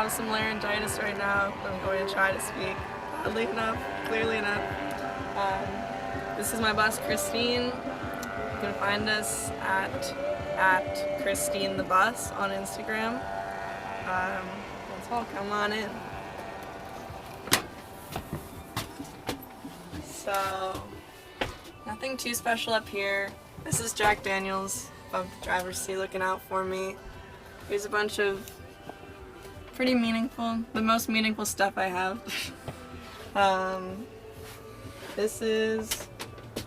with some laryngitis right now. I'm going to try to speak loudly enough, clearly enough. This is my bus, Christine. You can find us at Christine the Bus on Instagram. That's all. Come on in. So, nothing too special up here. This is Jack Daniels above the driver's seat looking out for me. Here's a bunch of pretty meaningful, the most meaningful stuff I have. This is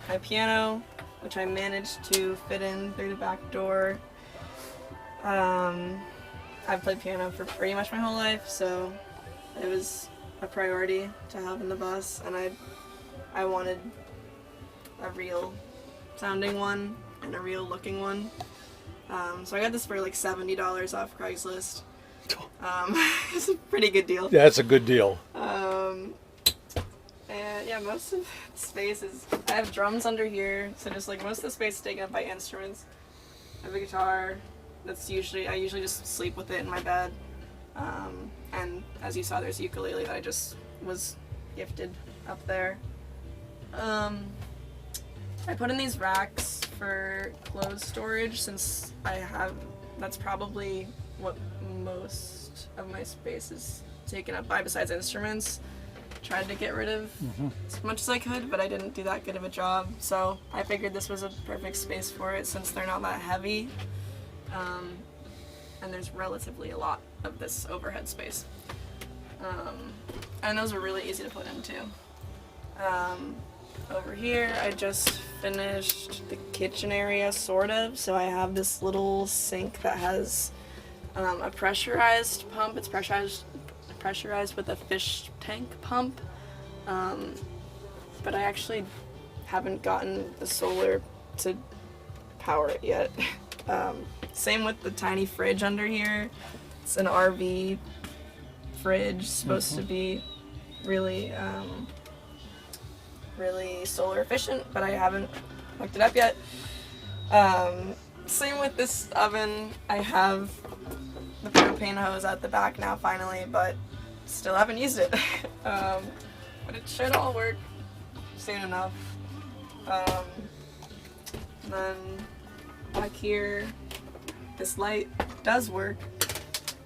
my piano, which I managed to fit in through the back door. I've played piano for pretty much my whole life, so it was a priority to have in the bus, and I wanted a real sounding one and a real looking one. So I got this for like $70 off Craigslist. It's a pretty good deal. Yeah, that's a good deal. And yeah, most of the space is, I have drums under here, so just like most of the space is taken up by instruments. I have a guitar that's I usually just sleep with it in my bed. And as you saw, there's a ukulele that I just was gifted up there. I put in these racks for clothes storage since that's probably what most of my space is taken up by besides instruments. Tried to get rid of as much as I could, but I didn't do that good of a job. So I figured this was a perfect space for it since they're not that heavy. And there's relatively a lot of this overhead space. And those are really easy to put in too. Over here, I just finished the kitchen area, sort of. So I have this little sink that has a pressurized pump. It's pressurized with a fish tank pump. But I actually haven't gotten the solar to power it yet. Same with the tiny fridge under here. It's an RV fridge, supposed to be really solar efficient, but I haven't hooked it up yet. Same with this oven. I have the propane hose at the back now finally, but still haven't used it. But it should all work soon enough. Then back here, this light does work.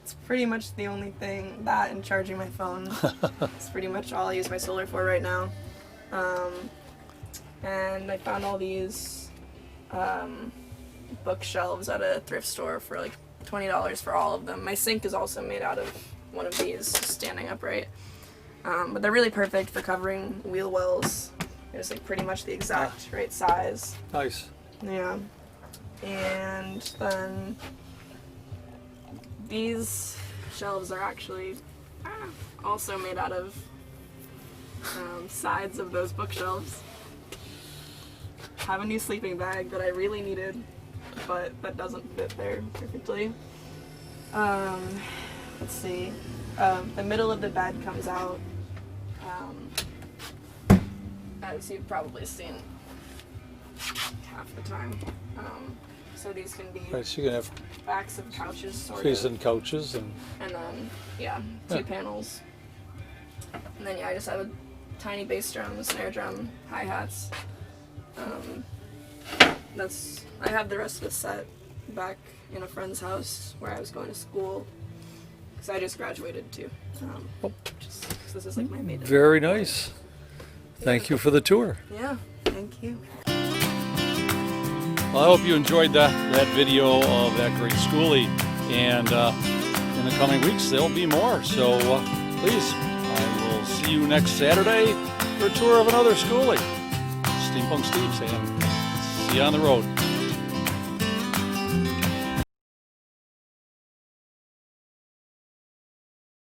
It's pretty much the only thing, that and charging my phone. It's pretty much all I use my solar for right now. And I found all these bookshelves at a thrift store for like $20 for all of them. My sink is also made out of one of these, standing upright. But they're really perfect for covering wheel wells. It's like pretty much the exact right size. Nice. Yeah. And then these shelves are actually also made out of sides of those bookshelves. Have a new sleeping bag that I really needed, but that doesn't fit there perfectly. Let's see. The middle of the bed comes out, as you've probably seen half the time. So these can be Right, so you can have backs of couches, sort trees of. and couches and And then, two panels. And then, I just have a tiny bass drum, a snare drum, hi-hats. I have the rest of the set back in a friend's house where I was going to school, because I just graduated too. Just 'cause this is like my maiden. very nice. Thank you for the tour. Yeah, thank you. Well, I hope you enjoyed that video of that great schoolie, and in the coming weeks there'll be more, so please, I will see you next Saturday for a tour of another schoolie. Steampunk Steve saying, see you on the road.